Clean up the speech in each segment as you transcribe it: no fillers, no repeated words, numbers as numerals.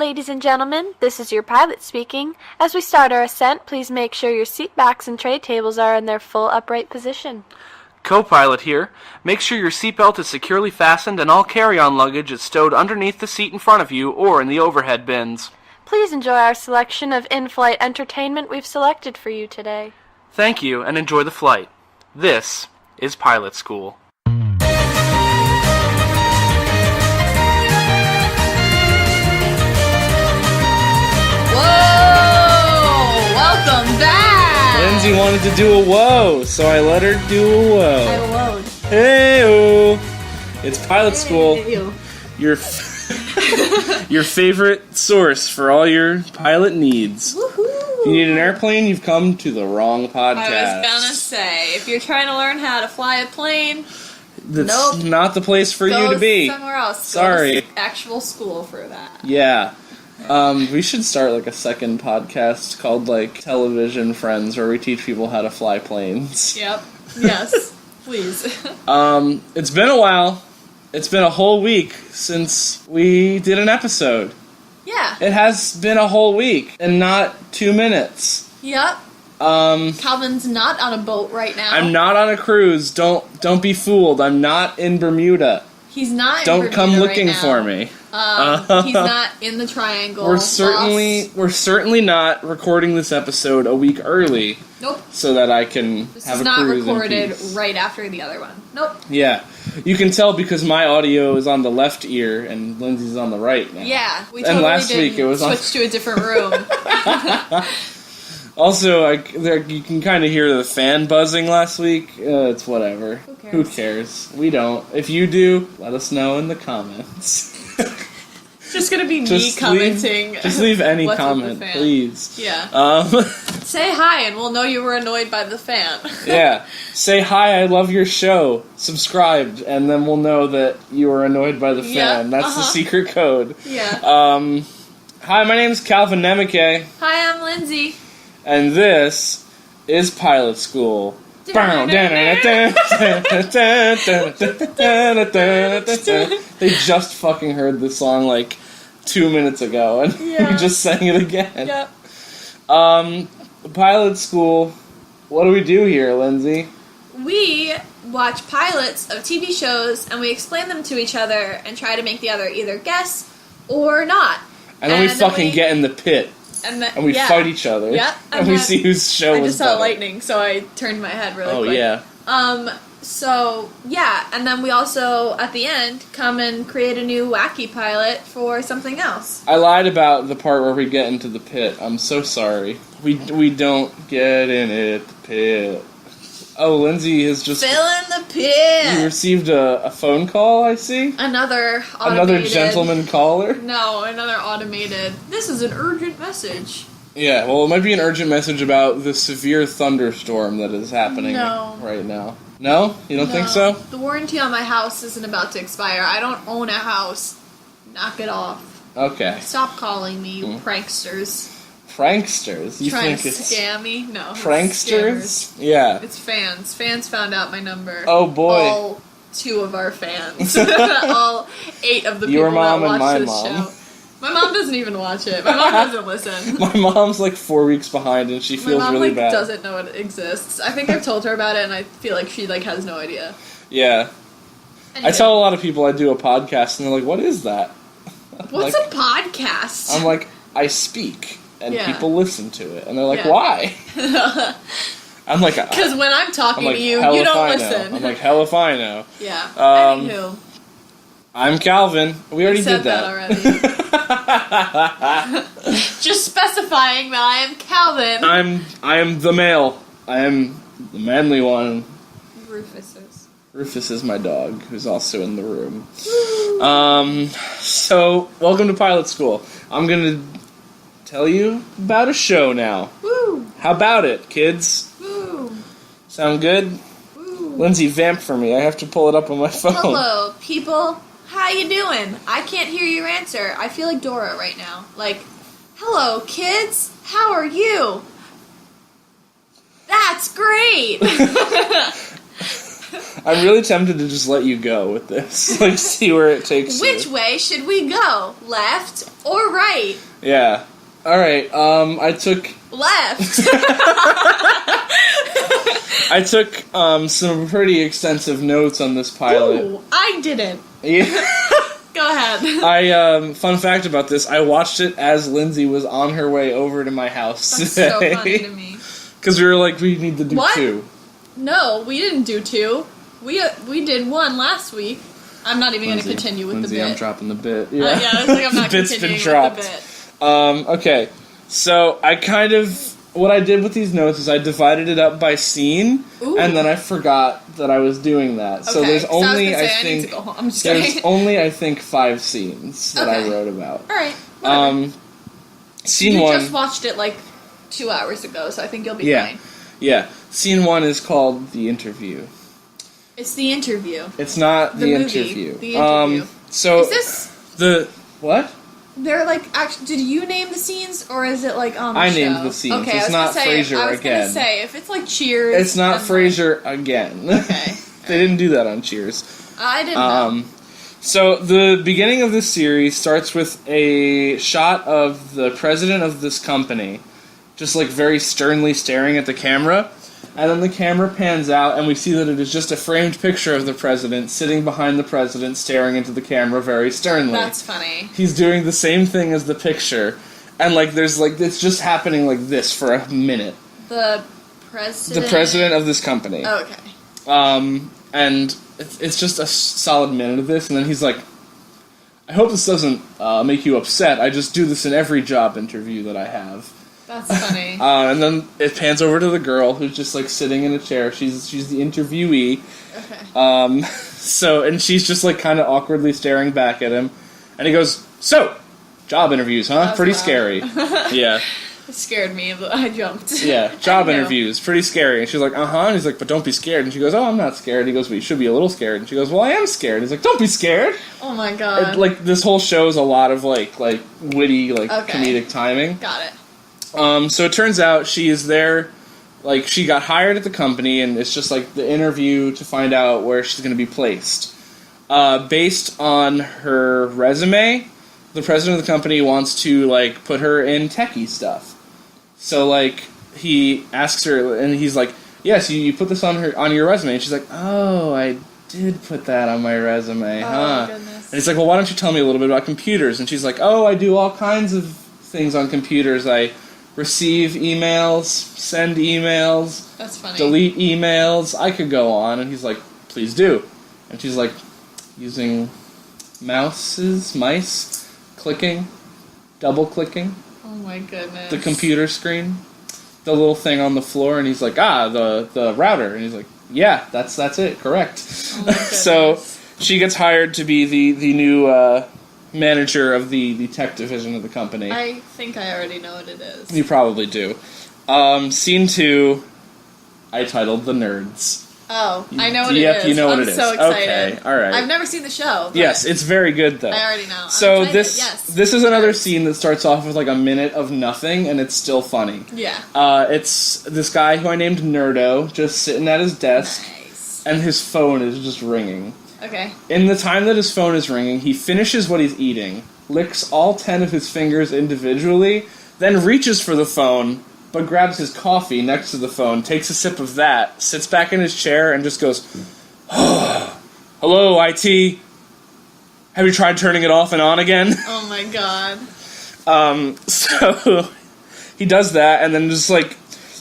Ladies and gentlemen, this is your pilot speaking. As we start our ascent, please make sure your seat backs and tray tables are in their full upright position. Co-pilot here. Make sure your seatbelt is securely fastened and all carry-on luggage is stowed underneath the seat in front of you or in the overhead bins. Please enjoy our selection of in-flight entertainment we've selected for you today. Thank you and enjoy the flight. This is Pilot School. Welcome back! Lindsay wanted to do a whoa, so I let her do a whoa. I wowed. Hey-o! It's Pilot School, Hey-o. your favorite source for all your pilot needs. Woohoo! If you need an airplane, you've come to the wrong podcast. I was gonna say, if you're trying to learn how to fly a plane, That's nope. not the place for you go to be. somewhere else. Sorry. Go to actual school for that. Yeah. We should start like a second podcast called like Television Friends where we teach people how to fly planes. Yep. Yes. Please. It's been a while. It's been a whole week since we did an episode. Yeah. It has been a whole week and not 2 minutes. Yep. Calvin's not on a boat right now. I'm not on a cruise. Don't be fooled. I'm not in Bermuda. He's not in Don't Bermuda come looking right now. for me. He's not in the triangle. We're certainly not recording this episode a week early. Nope. So that I can This have is a not cruise in recorded peace. right after the other one. Nope. Yeah. You can tell because my audio is on the left ear and Lindsay's on the right now. Yeah. We And totally last did week it was switch to a different room. Also, you can kind of hear the fan buzzing last week. It's whatever. Who cares? Who cares? We don't. If you do, let us know in the comments. It's just gonna be me commenting. Just leave any what's with the comment, fan. please. Yeah. Say hi and we'll know you were annoyed by the fan. Yeah. Say hi, I love your show. Subscribe, and then we'll know that you were annoyed by the fan. Yeah, That's the secret code. Yeah. Hi, my name's Calvin Nemeke, Hi, I'm Lindsay. and this is Pilot School. They just fucking heard this song like 2 minutes ago, and we just sang it again. Yep. Pilot School. What do we do here, Lindsay? We watch pilots of TV shows and we explain them to each other and try to make the other either guess or not. And then we fucking get in the pit. And we fight each other. Yep. And we see whose show I was just saw better. lightning, so I turned my head really quick. Oh, yeah. So, yeah, and then we also, at the end, come and create a new wacky pilot for something else. I lied about the part where we get into the pit. I'm so sorry. We don't get in it, the pit. Oh, Lindsay has just... Fill in the pit! You received a phone call, I see? Another automated... Another gentleman caller? No, another automated... This is an urgent message. Yeah, well, it might be an urgent message about the severe thunderstorm that is happening right now. No? You don't think so? The warranty on my house isn't about to expire. I don't own a house. Knock it off. Okay. Stop calling me, you pranksters. Pranksters? You Trying think to it's... scam me? No. it's Pranksters? scammers. Yeah. It's fans. Fans found out my number. Oh, boy. All 2 of our fans. All 8 of the people Your mom that and watch my this mom. show. My mom doesn't even watch it. My mom doesn't listen. My mom's like 4 weeks behind and she feels My mom really bad. doesn't know it exists. I think I've told her about it and I feel like she has no idea. Yeah. Anyway. I tell a lot of people I do a podcast and they're like, what is that? What's a podcast? I'm like, I speak and Yeah. people listen to it. And they're like, Yeah. why? I'm like... Because when I'm talking like, to you, hell you if don't I listen. know. I'm like, hell if I know. Yeah. Anywho. I'm Calvin. We already said did that. already. Just specifying that I am Calvin. I am the male. I am the manly one. Rufus is my dog, who's also in the room. So, welcome to Pilot School. I'm gonna tell you about a show now. Woo! How about it, kids? Woo! Sound good? Woo! Lindsay, vamp for me. I have to pull it up on my phone. Hello, people. How you doing? I can't hear your answer. I feel like Dora right now. Like, hello, kids. How are you? That's great. I'm really tempted to just let you go with this. Like, see where it takes you. Which way should we go? Left or right? Yeah. Alright, I took... Left! I took, some pretty extensive notes on this pilot. Ooh, I didn't. Yeah. Go ahead. Fun fact about this, I watched it as Lindsay was on her way over to my house That's today. so funny to me. Because we were like, we need to do What? 2. No, we didn't do 2. We did 1 last week. I'm not even going to continue with Lindsay, the bit. I'm dropping the bit. Yeah, I was like, I'm not The bit's continuing been dropped. with the bit. Okay. So, what I did with these notes is I divided it up by scene, Ooh. and then I forgot that I was doing that. So Okay, there's 'cause I was only, gonna say, I I need to think, go home. I'm just there's kidding. only, I think, 5 scenes that I Okay. wrote about. Alright. Scene You 1. just watched it like 2 hours ago, so I think you'll be Yeah. fine. Yeah. Scene 1 is called The Interview. It's the interview. It's not The the movie, interview. The Interview. So Is this... the what? They're like, actually, did you name the scenes, or is it like on the I show? named the scenes. Okay, It's I was not gonna say, Frasier I was again. gonna say, if it's like Cheers... It's not then, Frasier again. Okay. They didn't do that on Cheers. I didn't know. So the beginning of this series starts with a shot of the president of this company, just like very sternly staring at the camera, and then the camera pans out and we see that it is just a framed picture of the president sitting behind the president staring into the camera very sternly. That's funny. He's doing the same thing as the picture, and like there's like it's just happening like this for a minute. The president... The president of this company. Oh, okay. And it's just a solid minute of this, and then he's like, I hope this doesn't make you upset. I just do this in every job interview that I have. That's funny. And then it pans over to the girl who's just like sitting in a chair. She's the interviewee. Okay. And she's just like kind of awkwardly staring back at him, and he goes, "So, job interviews, huh? That's Pretty loud. scary." Yeah. It scared me, but I jumped. Yeah, job I know. interviews, pretty scary. And she's like, uh-huh. And he's like, but don't be scared. And she goes, oh, I'm not scared. And he goes, well, you should be a little scared. And she goes, well, I am scared. And he's like, don't be scared. Oh my god. Like, this whole show is a lot of, like witty, Okay. comedic timing. Got it. So it turns out she is there, like, she got hired at the company, and it's just, like, the interview to find out where she's going to be placed. Based on her resume, the president of the company wants to, like, put her in techie stuff. So, like, he asks her, and he's like, yes, you put this on your resume. And she's like, oh, I did put that on my resume, huh? Goodness. And he's like, well, why don't you tell me a little bit about computers? And she's like, oh, I do all kinds of things on computers. I receive emails, send emails, That's funny. delete emails. I could go on. And he's like, please do. And she's like, using mice, clicking, double-clicking. Oh my goodness. The computer screen, the little thing on the floor, and he's like, the router, and he's like, yeah, that's it, correct. Oh my goodness. So she gets hired to be the new manager of the tech division of the company. I think I already know what it is. You probably do. Scene 2, I titled The Nerds. Oh, I know what Yep, it is. you know what I'm it is. so excited. Okay, all right. I've never seen the show. but Yes, it's very good though. I already know. I'm So excited, yes. this is another scene that starts off with like a minute of nothing, and it's still funny. Yeah. It's this guy who I named Nerdo, just sitting at his desk, Nice. and his phone is just ringing. Okay. In the time that his phone is ringing, he finishes what he's eating, licks all 10 of his fingers individually, then reaches for the phone, but grabs his coffee next to the phone, takes a sip of that, sits back in his chair, and just goes, hello, IT. Have you tried turning it off and on again? Oh my god. So he does that, and then just, like,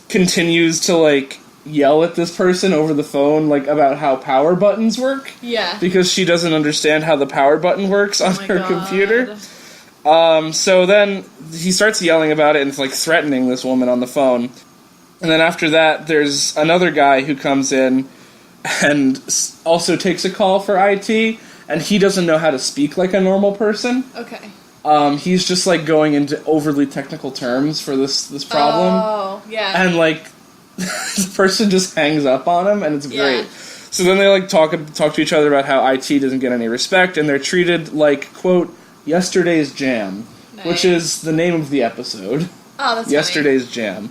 continues to, like, yell at this person over the phone, like, about how power buttons work. Yeah. Because she doesn't understand how the power button works on Oh my her God. computer. So then he starts yelling about it and, like, threatening this woman on the phone. And then after that, there's another guy who comes in and also takes a call for IT, and he doesn't know how to speak like a normal person. Okay. He's just, like, going into overly technical terms for this problem. Oh, yeah. And, like, the person just hangs up on him, and it's great. Yeah. So then they, like, talk to each other about how IT doesn't get any respect, and they're treated like, quote, yesterday's jam, Nice. which is the name of the episode. Oh, that's Yesterday's jam.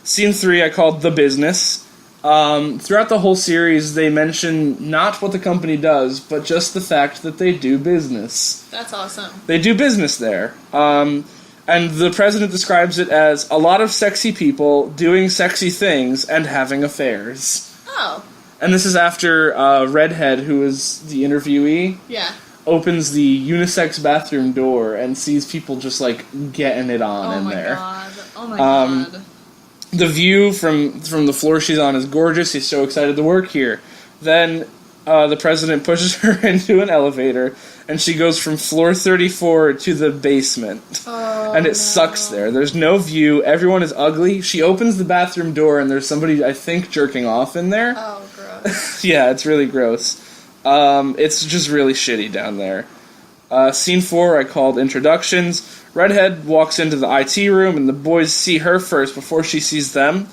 Scene 3 I called The Business. Throughout the whole series, they mention not what the company does, but just the fact that they do business. That's awesome. They do business there. And the president describes it as a lot of sexy people doing sexy things and having affairs. Oh. And this is after Redhead, who is the interviewee, opens the unisex bathroom door and sees people just, like, getting it on in there. Oh my god. The view from the floor she's on is gorgeous. He's so excited to work here. Then the president pushes her into an elevator, and she goes from floor 34 to the basement. Oh, and it sucks there. There's no view. Everyone is ugly. She opens the bathroom door, and there's somebody, I think, jerking off in there. Oh, gross. Yeah, it's really gross. It's just really shitty down there. Scene 4 I called Introductions. Redhead walks into the IT room, and the boys see her first before she sees them.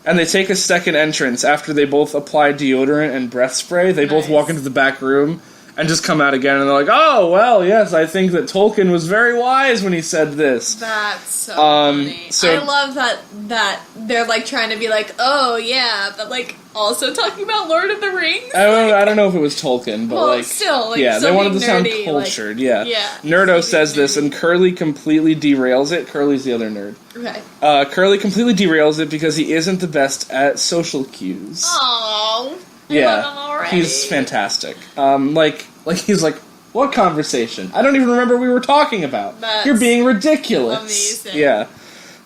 And they take a second entrance after they both apply deodorant and breath spray. They both walk into the back room and just come out again, and they're like, oh, well, yes, I think that Tolkien was very wise when he said this. That's so funny. So, I love that they're, like, trying to be like, oh, yeah, but, like, also talking about Lord of the Rings. I don't know if it was Tolkien, but, well, like... still, like, yeah, they wanted to sound nerdy, cultured, like, yeah. Nerdo says this, and Curly completely derails it. Curly's the other nerd. Okay. Curly completely derails it because he isn't the best at social cues. Aww. Yeah, he's fantastic. He's like, what conversation? I don't even remember what we were talking about. You're being ridiculous. Amazing. Yeah.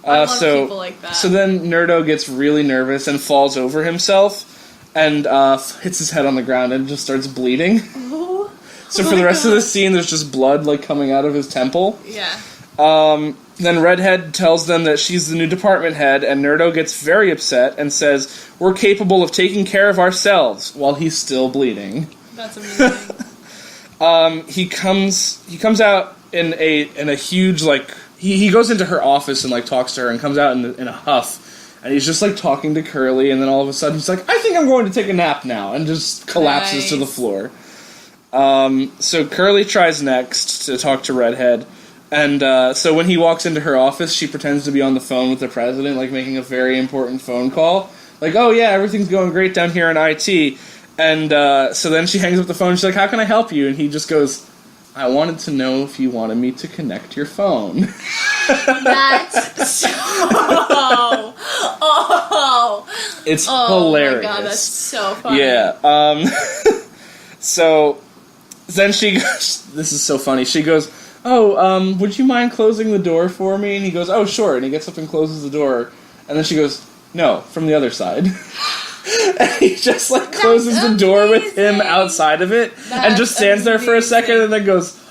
I love people like that. So then Nerdo gets really nervous and falls over himself and hits his head on the ground and just starts bleeding. Oh. So for the rest of the scene, there's just blood like coming out of his temple. Yeah. Then Redhead tells them that she's the new department head, and Nerdo gets very upset and says, we're capable of taking care of ourselves, while he's still bleeding. That's amazing. He comes out in a huge, like, he goes into her office and, like, talks to her and comes out in a huff, and he's just, like, talking to Curly, and then all of a sudden he's like, I think I'm going to take a nap now, and just collapses to the floor. So Curly tries next to talk to Redhead. And so when he walks into her office, she pretends to be on the phone with the president, like making a very important phone call. Like, oh yeah, everything's going great down here in IT. And so then she hangs up the phone, she's like, how can I help you? And he just goes, I wanted to know if you wanted me to connect your phone. That's so... It's hilarious. Oh my god, that's so funny. Yeah. So then she goes, this is so funny, she goes, oh, would you mind closing the door for me? And he goes, oh, sure. And he gets up and closes the door. And then she goes, no, from the other side. And he just, like, closes the door with him outside of it. And just stands there for a second and then goes,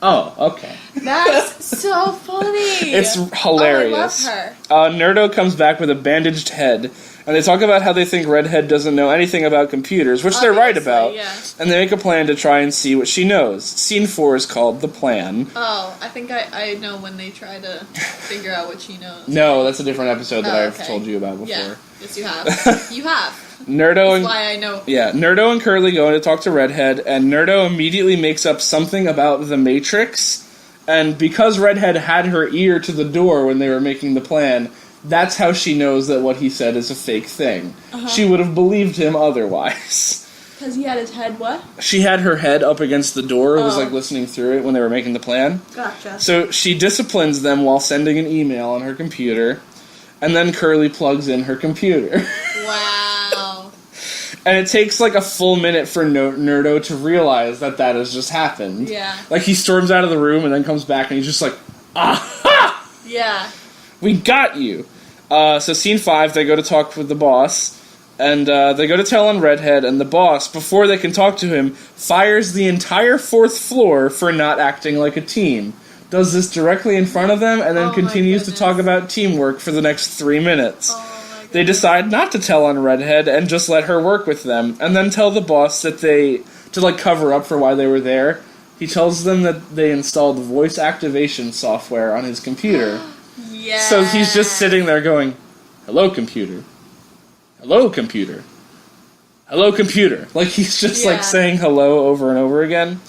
oh, okay. That's so funny. It's hilarious. Oh, I love her. Nerdo comes back with a bandaged head. And they talk about how they think Redhead doesn't know anything about computers, which they're right about. Yeah. And they make a plan to try and see what she knows. Scene 4 is called The Plan. Oh, I think I know when they try to figure out what she knows. No, that's a different episode that I've okay. told you about before. Yeah. Yes, you have. You have. That's why I know. Yeah, Nerdo and Curly go in to talk to Redhead, and Nerdo immediately makes up something about the Matrix. And because Redhead had her ear to the door when they were making the plan, that's how she knows that what he said is a fake thing. She would have believed him otherwise. Because he had his head what? She had her head up against the door, was like listening through it when they were making the plan. Gotcha. So she disciplines them while sending an email on her computer, and then Curly plugs in her computer. Wow. And it takes like a full minute for Nerdo to realize that has just happened. Yeah. Like he storms out of the room and then comes back and he's just like, aha! Yeah. We got you. So scene 5, they go to talk with the boss, and they go to tell on Redhead, and the boss, before they can talk to him, fires the entire 4th floor for not acting like a team. Does this directly in front of them, and then continues to talk about teamwork for the next 3 minutes. They decide not to tell on Redhead and just let her work with them, and then tell the boss that to like cover up for why they were there, he tells them that they installed voice activation software on his computer. Yeah. So he's just sitting there going, hello, computer. Hello, computer. Hello, computer. Like, he's just, like, saying hello over and over again.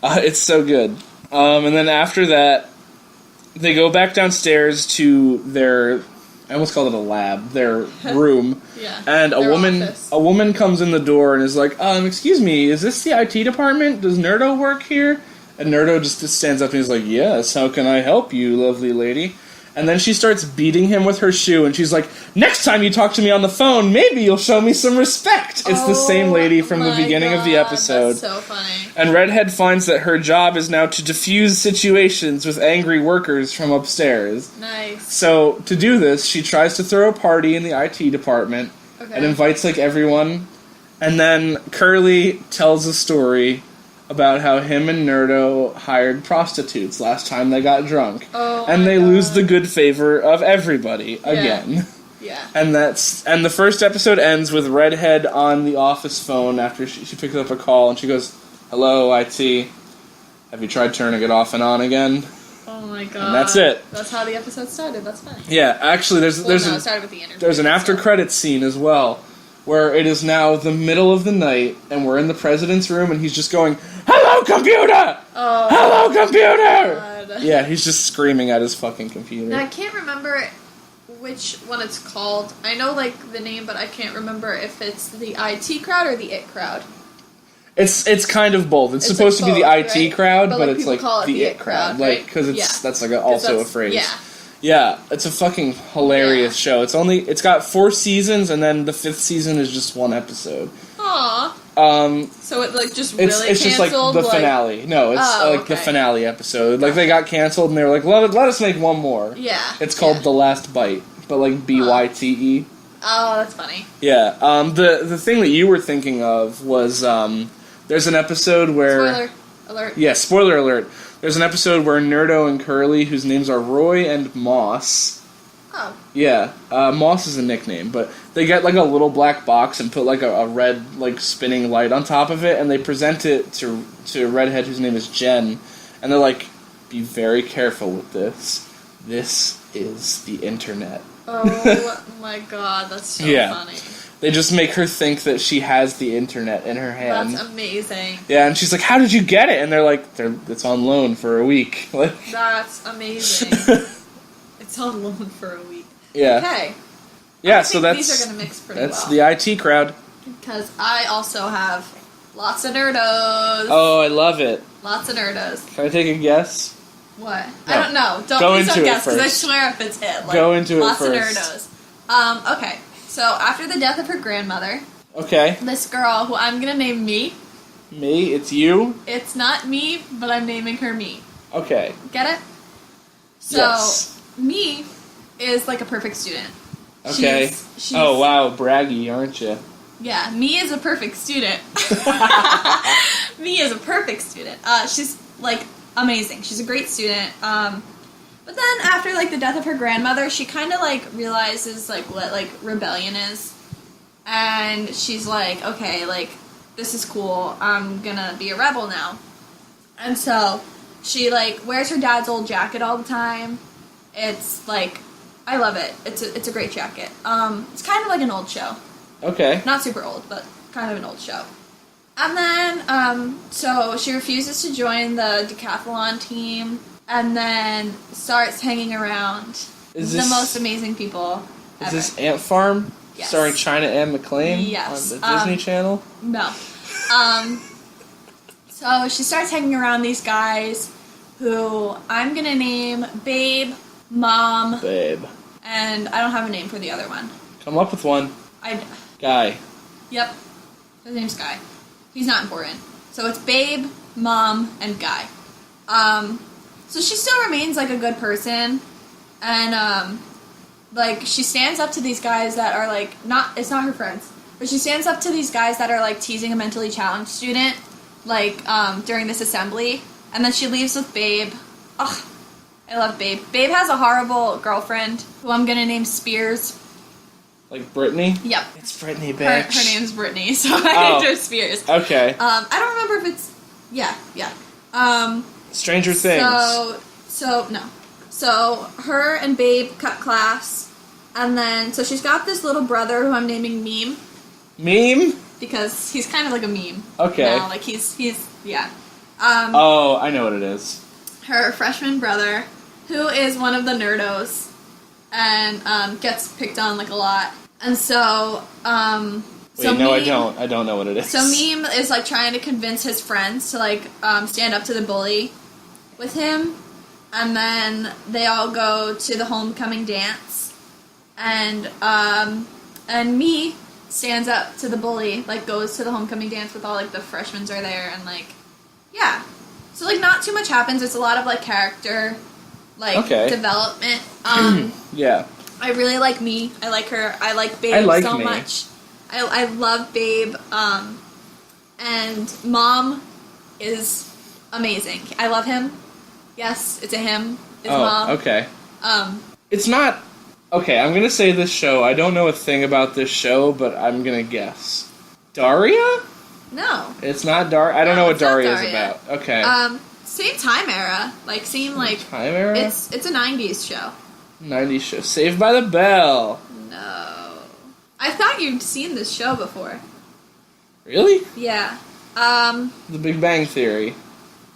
It's so good. And then after that, they go back downstairs to their I almost called it a lab, their room. Yeah. And their office. a woman comes in the door and is like, excuse me, is this the IT department? Does Nerdo work here? And Nerdo just stands up and he's like, yes, how can I help you, lovely lady? And then she starts beating him with her shoe, and she's like, next time you talk to me on the phone, maybe you'll show me some respect. It's the same lady from the beginning of the episode. That's so funny. And Redhead finds that her job is now to diffuse situations with angry workers from upstairs. Nice. So, to do this, she tries to throw a party in the IT department and invites, everyone. And then Curly tells a story about how him and Nerdo hired prostitutes last time they got drunk. Oh, and they God. lose the good favor of everybody again. Yeah. And the first episode ends with Redhead on the office phone after she picks up a call and she goes, hello, IT. Have you tried turning it off and on again? Oh my god. And that's it. That's how the episode started. That's funny. Yeah, actually, it started with the interview. there's an after credits scene as well, where it is now the middle of the night, and we're in the president's room, and he's just going, hello, computer! Oh, hello, computer! God. Yeah, he's just screaming at his fucking computer. Now, I can't remember which one it's called. I know, the name, but I can't remember if it's the IT crowd or the IT crowd. It's kind of both. It's It's supposed to be the both, IT right? crowd, But, but like, it's people call it the IT crowd, right? because Yeah. that's also a that's- phrase. Yeah. Yeah, it's a fucking hilarious show. It's got 4 seasons, and then the 5th season is just 1 episode. Aww. So it just It's really just like canceled? the finale. No, it's the finale episode. Like they got canceled, and they were like, let us make one more. Yeah. It's called yeah. The Last Bite, but like BYTE. Oh, that's funny. Yeah. The thing that you were thinking of was there's an episode where Spoiler alert. Yeah, spoiler alert. There's an episode where Nerdo and Curly, whose names are Roy and Moss. Oh. Yeah, Moss is a nickname, but they get like a little black box and put like a red spinning light on top of it, and they present it to Redhead, whose name is Jen, and they're like, "Be very careful with this. This is the internet." Oh my god, that's so funny. They just make her think that she has the internet in her hand. That's amazing. Yeah, and she's like, "How did you get it?" And they're like, "It's on loan for a week." That's amazing. It's on loan for a week. Yeah. Okay. Yeah, I so think these are going to mix pretty well. that's the IT crowd. Because I also have lots of nerdos. Oh, I love it. Lots of nerdos. Can I take a guess? What? No. I don't know. Go Please into don't it guess, because I first. swear if it's it. Go into it lots first. Lots of nerdos. Okay. So after the death of her grandmother, Okay. this girl, who I'm going to name Me, Me, it's you? it's not Me, but I'm naming her Me. Okay. Get it? So, Yes. Me is like a perfect student. Okay. She's, Oh, wow, braggy, aren't you? Yeah, Me is a perfect student. Me is a perfect student. She's amazing. She's a great student. But then after the death of her grandmother, she kind of realizes what rebellion is, and she's like, okay, this is cool. I'm gonna be a rebel now. And so she wears her dad's old jacket all the time. It's I love it. It's a great jacket. It's kind of like an old show. Okay. Not super old, but kind of an old show. And then, so she refuses to join the decathlon team, and then starts hanging around the most amazing people ever. Is this Ant Farm? Yes. Starring China Anne McClain? Yes. On the Disney Channel? No. So she starts hanging around these guys who I'm gonna name Babe, Mom, Babe. and I don't have a name for the other one. Come up with one. Guy. Yep. His name's Guy. He's not important. So it's Babe, Mom, and Guy. So she still remains a good person, and she stands up to these guys that are it's not her friends, but she stands up to these guys that are teasing a mentally challenged student, during this assembly, and then she leaves with Babe. Ugh, I love Babe. Babe has a horrible girlfriend who I'm gonna name Spears. Like Brittany? Yep. It's Brittany, bitch. Her name's Brittany, so I named her Spears. Okay. I don't remember if it's... Yeah. Stranger Things. So her and Babe cut class, and then... So she's got this little brother who I'm naming Meme. Meme? Because he's kind of like a meme. Okay. Now. He's... Yeah. I know what it is. Her freshman brother, who is one of the nerdos. and gets picked on like a lot. And so, Wait, no, I don't. I don't know what it is. So Meme is like trying to convince his friends to like stand up to the bully with him, and then they all go to the homecoming dance, and Me stands up to the bully, like goes to the homecoming dance with all like the freshmen are there, and like yeah, so like not too much happens. It's a lot of like character like development. Yeah. I really like Me. I like her. I like Babe so much. I love Babe. And Mom is amazing. I love him. Yes, it's a him. It's Mom. Okay. It's not... Okay, I'm gonna say this show. I don't know a thing about this show, but I'm gonna guess. Daria? No. It's not Daria? I don't know what Daria is about. Okay. Same time era. Like, same, like... Time era? It's a 90s show. 90s show. Saved by the Bell. No. I thought you'd seen this show before. Really? Yeah. The Big Bang Theory.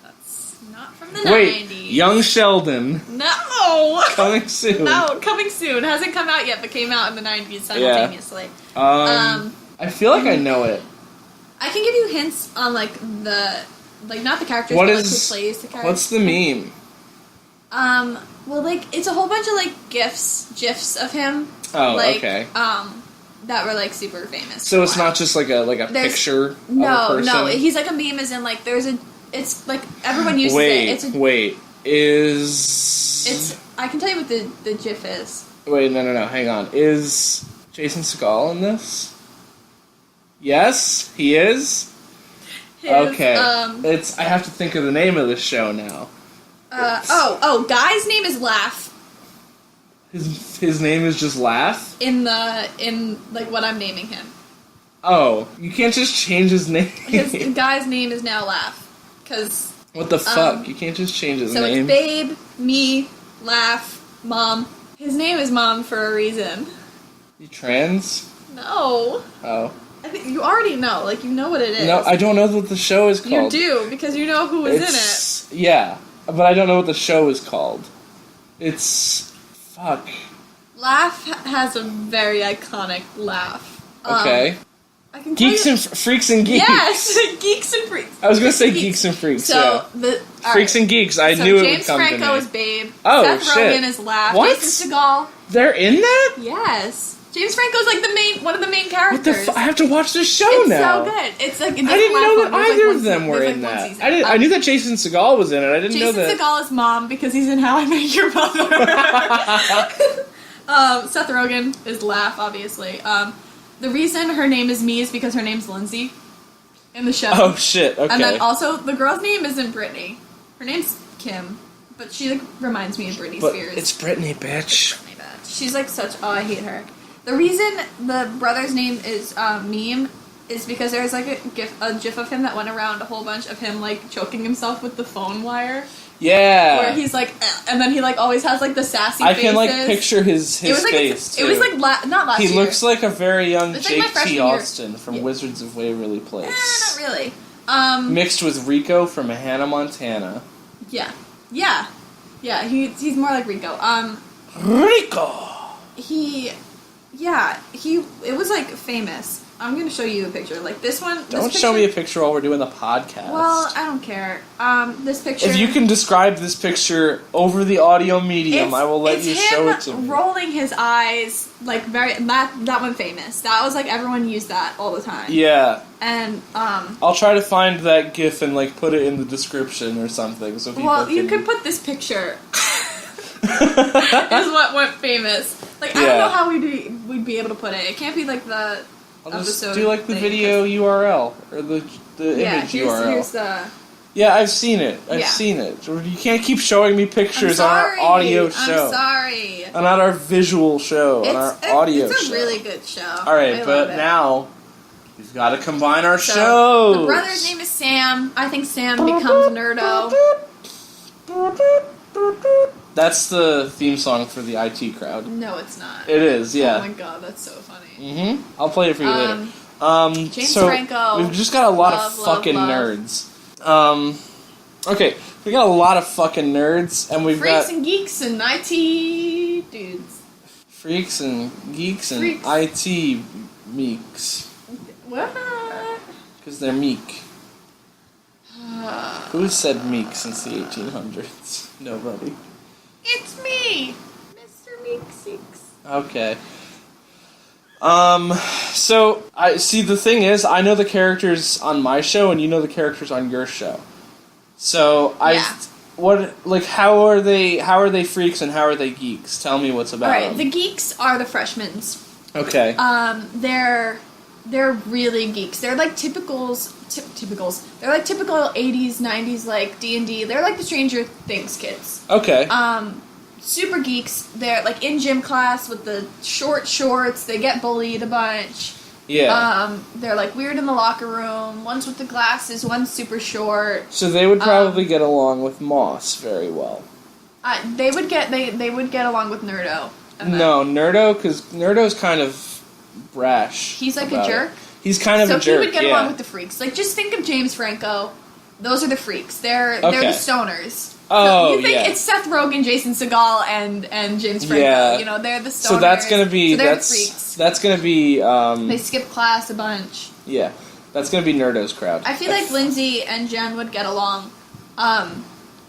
That's not from the 90s. Young Sheldon. No! Coming soon. No, coming soon. Hasn't come out yet, but came out in the 90s simultaneously. Yeah. I feel like I know it. I can give you hints on, like, the... Like, not the characters, but, like, who plays the characters. What's the meme? Well, like, it's a whole bunch of, like, GIFs of him. Oh, like, okay. That were, like, super famous. So it's not just, like a picture of a person? No, he's, like, a meme as in, like, it's, like, everyone uses it. I can tell you what the GIF is. Wait, no, hang on. Is Jason Segel in this? Yes, he is? Okay. I have to think of the name of the show now. Guy's name is Laugh. His name is just Laugh? In like what I'm naming him. Oh, you can't just change his name. His guy's name is now Laugh. Cause what the fuck? You can't just change his name. So it's Babe, Me, Laugh, Mom. His name is Mom for a reason. You trans? No. Oh. I think you already know. Like, you know what it is. No, I don't know what the show is called. You do, because you know who is in it. Yeah, but I don't know what the show is called. It's... Fuck. Laugh has a very iconic laugh. Okay. I can Geeks and Freaks and Geeks. Yes, Geeks and Freaks. I was going to say Geeks and Freaks, so, Freaks and Geeks, I knew it would come to me. James Franco is Babe. Oh, Seth Rogen is Laugh. What? Jason Segel. They're in that? Yes. James Franco's like one of the main characters. What the I have to watch this show now. It's so good. It's like... I didn't know that either of them were in that. I knew that Jason Segel was in it. I didn't know that... Jason Segel is Mom because he's in How I Met Your Mother. Seth Rogen is Laugh, obviously. The reason her name is Me is because her name's Lindsay in the show. Oh, shit. Okay. And then also, the girl's name isn't Brittany. Her name's Kim. But she, like, reminds me of Britney Spears. It's Brittany, bitch. Brittany, bitch. She's, like, such... Oh, I hate her. The reason the brother's name is Meme is because there's like a gif of him that went around a whole bunch of him like choking himself with the phone wire. Yeah. Where he's like, and then he like always has like the sassy faces. I can like picture his face too. It was like not last year. He looks like a very young Jake T. Austin year. from Wizards of Waverly Place. Not really. Mixed with Rico from Hannah Montana. Yeah. He's more like Rico. Rico. It was, like, famous. I'm going to show you a picture. Like, this one... Don't show me a picture while we're doing the podcast. Well, I don't care. This picture... If you can describe this picture over the audio medium, I will let you show it to me. It's him rolling his eyes, like, very... That one famous. That was, like, everyone used that all the time. Yeah. And, I'll try to find that GIF and, like, put it in the description or something so people Well, you could put this picture... is what went famous. Like, I don't know how we'd be able to put it. It can't be like the I'll just do like the video URL or the image URL. Here's the... Yeah, I've seen it. I've seen it. You can't keep showing me pictures on our audio show. I'm sorry. On our visual show. On our audio show. It's a really good show. Alright, but now we've got to combine our shows. The brother's name is Sam. I think Sam becomes Nerdo. That's the theme song for the IT crowd. No, it's not. It is, yeah. Oh my god, that's so funny. Mm-hmm. I'll play it for you later. James Franco. We've just got a lot of fucking nerds. Okay, we got a lot of fucking nerds, and we've got... Freaks and geeks and IT dudes. Freaks and geeks and Freaks. IT meeks. What? Because they're meek. Who said meek since the 1800s? Nobody. It's me, Mr. Meeksix. Okay. So I see. The thing is, I know the characters on my show, and you know the characters on your show. So how are they freaks and how are they geeks? Tell me what's about All right, them. the geeks are the freshmen. Okay. They're really geeks. They're like typicals. They're like typical 80s, 90s like D&D. They're like the Stranger Things kids. Okay. Super geeks. They're like in gym class with the short shorts. They get bullied a bunch. Yeah. They're like weird in the locker room. One's with the glasses, one's super short. So they would probably get along with Moss very well. They would get along with Nerdo. No, Nerdo, because Nerdo's kind of brash. He's like a about jerk. it. He's kind of a jerk. So he would get yeah. along with the freaks. Like just think of James Franco. Those are the freaks. They're the stoners. Oh, so you think yeah. it's Seth Rogen, Jason Segal, and James Franco. Yeah. You know, they're the stoners. So that's gonna be so they're the freaks. That's gonna be They skip class a bunch. Yeah. That's gonna be Nerdo's crowd. I feel like Lindsay and Jen would get along,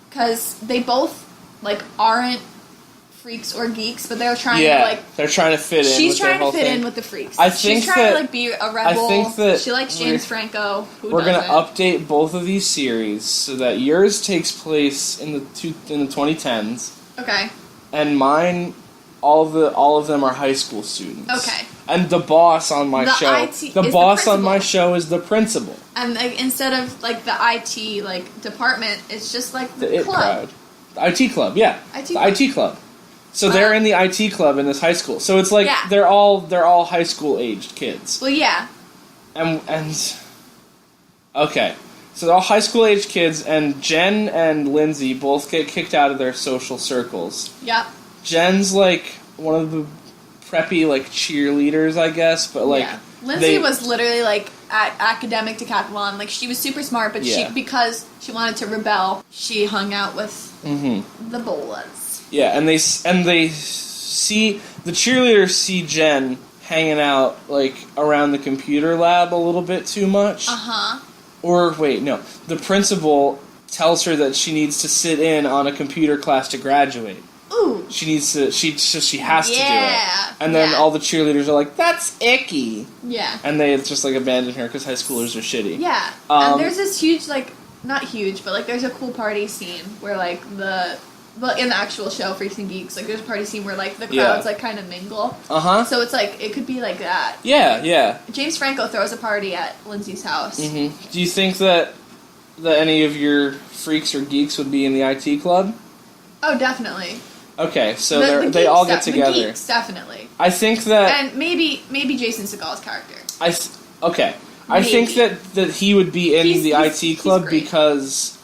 because they both like aren't freaks or geeks, but they're trying to like. They're trying to fit in. She's with their trying whole to fit thing. in with the freaks. I think she's trying that- to like be a rebel. I think that she likes James Franco. Who We're gonna doesn't? update both of these series so that yours takes place in the 2010s, Okay. and mine, all of them are high school students. Okay. And the boss on my The show, IT the is the boss on my principal. show is the principal. And like, instead of like the IT like department, it's just like The the IT club. crowd. The IT club, yeah. IT the club. IT club. So they're in the IT club in this high school. So it's like Yeah. they're all high school aged kids. Well, yeah. And okay. So they're all high school aged kids, and Jen and Lindsay both get kicked out of their social circles. Yep. Jen's like one of the preppy like cheerleaders, I guess, but like yeah. Lindsay was literally like at academic decathlon. Like she was super smart, but Yeah. because she wanted to rebel, she hung out with the bolas. yeah, and they see the cheerleaders see Jen hanging out like around the computer lab a little bit too much. Or wait, no, the principal tells her that she needs to sit in on a computer class to graduate. Ooh. She needs to. She has to do Yeah. it. And then Yeah. all the cheerleaders are like, "That's icky," Yeah. and they just like abandon her because high schoolers are shitty. Yeah. And there's this huge like not huge, but like there's a cool party scene where like in the actual show Freaks and Geeks, like there's a party scene where like the crowds like kind of mingle. So it's like it could be like that. Yeah. James Franco throws a party at Lindsay's house. Do you think that any of your freaks or geeks would be in the IT club? Oh, definitely. Okay, so The they all geeks get together. The Geeks, definitely. I think that And maybe Jason Segal's character. okay. I think that he would be in the IT he's club great. because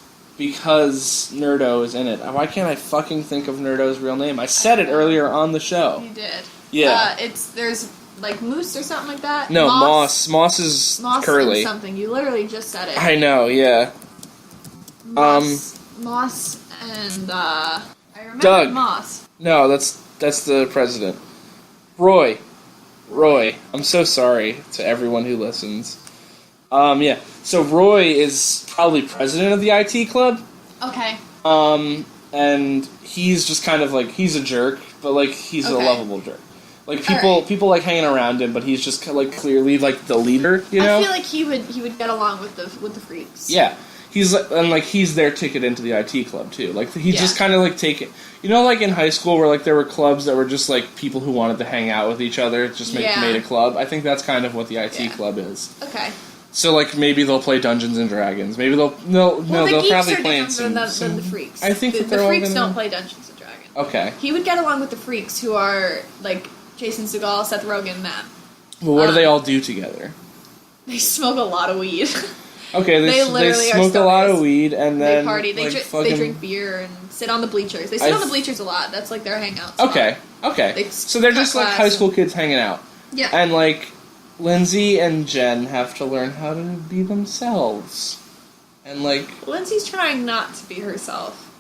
Nerdo is in it. Why can't I fucking think of Nerdo's real name? I said it earlier on the show. You did. Yeah. There's like Moose or something like that. No, Moss. Moss is Moss curly. and something. You literally just said it. I know, yeah. Moss and I remember Doug. Moss. No, that's the president. Roy. I'm so sorry to everyone who listens. Yeah. So Roy is probably president of the IT club. Okay. And he's just kind of like he's a jerk, but like he's a Okay. lovable jerk. Like people like hanging around him, but he's just like clearly like the leader, you know? I feel like he would get along with the freaks. Yeah. He's their ticket into the IT club too. Like he's Yeah. just kind of like taking, you know, like in high school where like there were clubs that were just like people who wanted to hang out with each other, just made a club. I think that's kind of what the IT club is. Okay. So like maybe they'll play Dungeons and Dragons. Maybe they'll Well, the they'll geeks probably are play in different than some. the freaks. I think that the they're all freaks gonna- don't play Dungeons and Dragons. Okay. He would get along with the freaks who are like Jason Segal, Seth Rogen, them. Well, what do they all do together? They smoke a lot of weed. Okay, they literally are smoke a lot of stoners. weed and then They party. They, like, they drink beer and sit on the bleachers. They sit on the bleachers a lot. That's like their hangout spot. Okay. They So they're cut just like class high school kids hanging out. Yeah. And like Lindsay and Jen have to learn how to be themselves. And like Lindsay's trying not to be herself.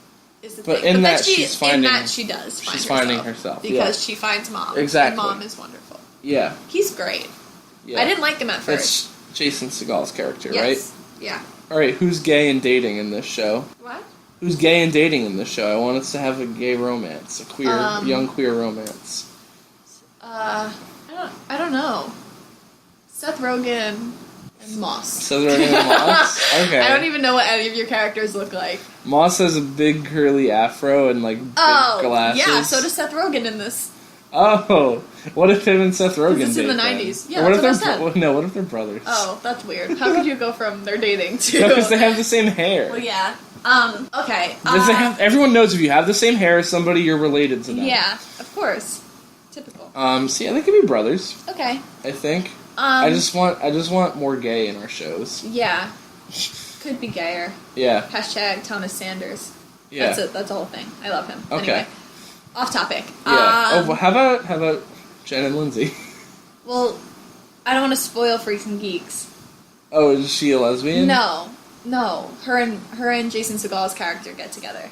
is the But thing. in But that then she's finding- in that she does find she's finding herself, because she finds Mom. Exactly. And Mom is wonderful. Yeah. He's great. Yeah. I didn't like him at first. That's Jason Segal's character, Yes. right? Yeah. Alright, who's gay and dating in this show? What? Who's gay and dating in this show? I want us to have a gay romance. A queer, young queer romance. I don't know. Seth Rogen and Moss. Seth Rogen and Moss? Okay. I don't even know what any of your characters look like. Moss has a big curly afro and like big glasses. Yeah, so does Seth Rogen in this. Oh, what if him and Seth Rogen It's in date the then? 90s. Yeah, Or what that's if what I they're said. what if they're brothers? Oh, that's weird. How could you go from their dating to... No, because they have the same hair. Well, yeah. Okay. Because everyone knows if you have the same hair as somebody, you're related to them. Yeah, of course. Typical. So yeah, they could be brothers. Okay. I think. I just want more gay in our shows. Yeah. Could be gayer. Yeah. Hashtag Thomas Sanders. Yeah. That's it. That's the whole thing. I love him. Okay. Anyway, off topic. Yeah. Well, how about Jen and Lindsay? Well, I don't want to spoil Freaks and Geeks. Oh, is she a lesbian? No. Her and Jason Segal's character get together,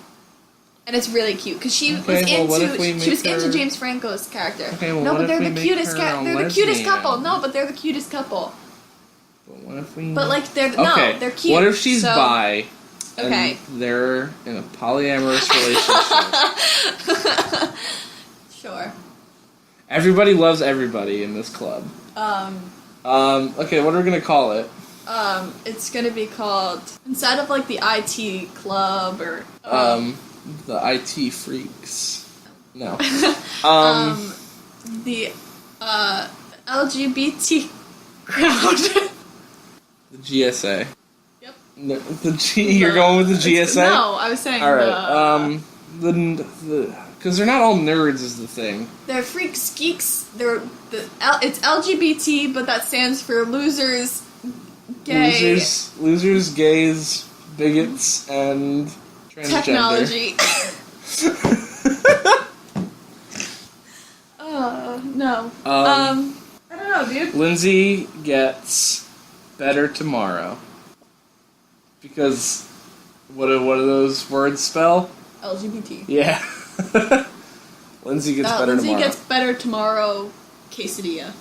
and it's really cute because she was into James Franco's character. Okay, well, no, what but if they're we the make cutest. her a They're the cutest lesbian? couple. No, but they're the cutest couple. But what if we? But like they're okay. they're cute. What if she's so... bi? Okay. And they're in a polyamorous relationship. Sure. Everybody loves everybody in this club. Okay, what are we gonna call it? It's gonna be called, instead of like the IT club or The IT freaks. No. the LGBT crowd. The GSA. Yep. No, you're going with the GSA? No, I was saying. All right. Because they're not all nerds is the thing. They're freaks, geeks. It's LGBT, but that stands for losers, gay, losers, gays, bigots, and transgender. technology. No. I don't know, dude. Lindsay gets better tomorrow. Because what do those words spell? LGBT. Yeah. Lindsay gets better Lindsay tomorrow. gets better tomorrow. Quesadilla.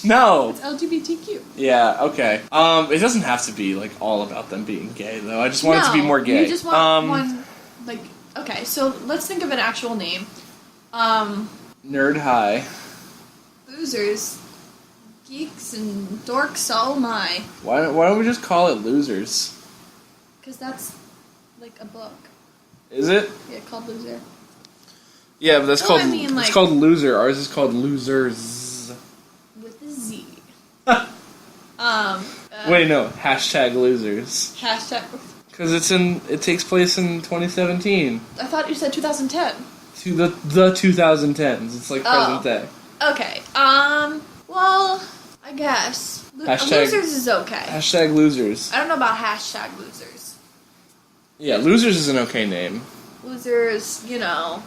No. It's LGBTQ. Yeah. Okay. It doesn't have to be like all about them being gay though. I just want it to be more gay. You just want one. Like, okay, so let's think of an actual name. Nerd High. Losers, geeks, and dorks. Oh my! Why don't we just call it Losers? Because that's like a book. Is it? Yeah, called Loser. Yeah, but that's No, called. I mean, like- it's called Loser. Ours is called Losers. With a Z. Wait, no. Hashtag Losers. Hashtag. Because it takes place in 2017. I thought you said 2010. To the 2010s. It's like present day. Okay. Well, I guess Hashtag- Losers is okay. Hashtag Losers. I don't know about hashtag Losers. Yeah, Losers is an okay name. Losers, you know.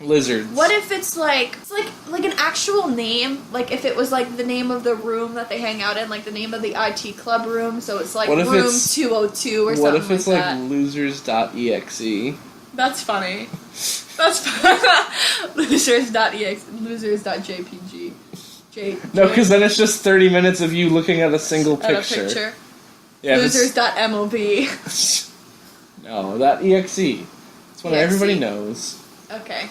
Lizards. What if it's like an actual name? Like if it was like the name of the room that they hang out in, like the name of the IT club room, so it's like What if room it's- 202 or something What if it's like like that. Losers.exe? That's funny. That's funny. Losers.exe, losers.jpg. No, because then it's just 30 minutes of you looking at a single At a picture. picture. Yeah, if it's- Losers.mov. No, that exe. It's what EXE. everybody knows. Okay.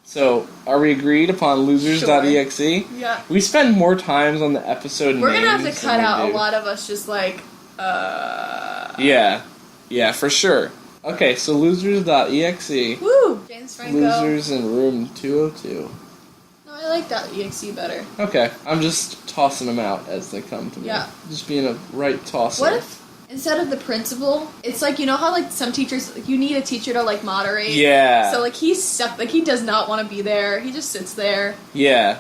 So, are we agreed upon losers.exe? Yeah. We spend more times on the episode We're gonna have names to than cut we out do. a lot of us just like, Yeah. Yeah, for sure. Okay, so losers.exe. Woo! James Franco. Losers in room 202. No, I like that EXE better. Okay, I'm just tossing them out as they come to me. Yeah. Just being a right tosser. What if instead of the principal, it's like, you know how like some teachers, like, you need a teacher to like moderate? Yeah. So like he's stuck, like he does not want to be there. He just sits there. Yeah.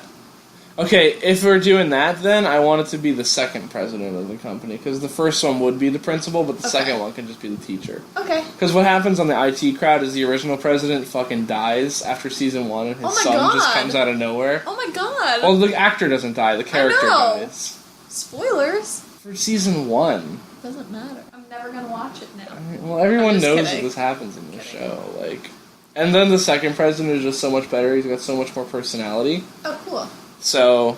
Okay, if we're doing that, then I want it to be the second president of the company, because the first one would be the principal, but the Okay. second one can just be the teacher. Okay. Because what happens on the IT crowd is the original president fucking dies after season 1, and his Oh my son just God. comes out of nowhere. Oh my god. Well, the actor doesn't die, the character know. dies. Spoilers. For season 1. Doesn't matter. I'm never gonna watch it now. Well, everyone I'm just knows that kidding. this happens in the show. Like, and then the second president is just so much better. He's got so much more personality. Oh, cool. So,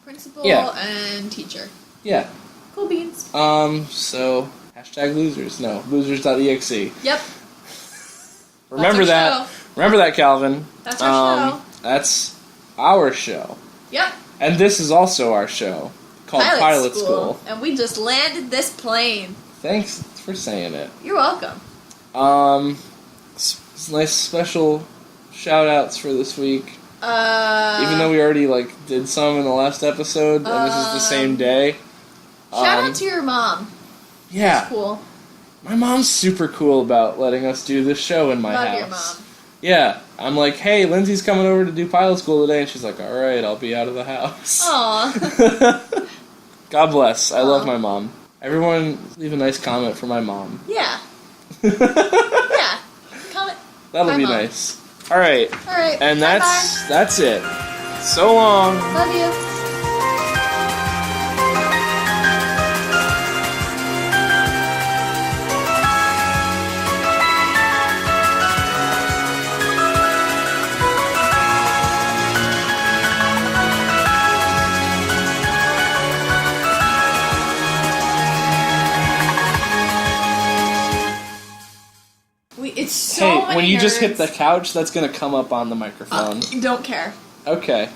Principal Yeah. and teacher. yeah. Cool beans. So hashtag losers. No, losers.exe. Yep. Remember That's our that. Remember that, Calvin. That's our show. That's our show. Yep. And this is also our show called Pilot School. And we just landed this plane. Thanks for saying it. You're welcome. Nice special shout outs for this week. Even though we already did some in the last episode, and this is the same day. Shout out to your mom. Yeah. That's cool. My mom's super cool about letting us do this show in my Love house. your mom. Yeah. I'm like, hey, Lindsay's coming over to do pilot school today, and she's like, alright, I'll be out of the house. Aw. God bless. I love Aw. my mom. Everyone leave a nice comment for my mom. Yeah. Yeah. Comment. That'll My be mom. nice. Alright. Alright. And Bye-bye. that's it. So long. Love you. It's so Hey, many when you just hit nerds. the couch, that's gonna come up on the microphone. Don't care. Okay.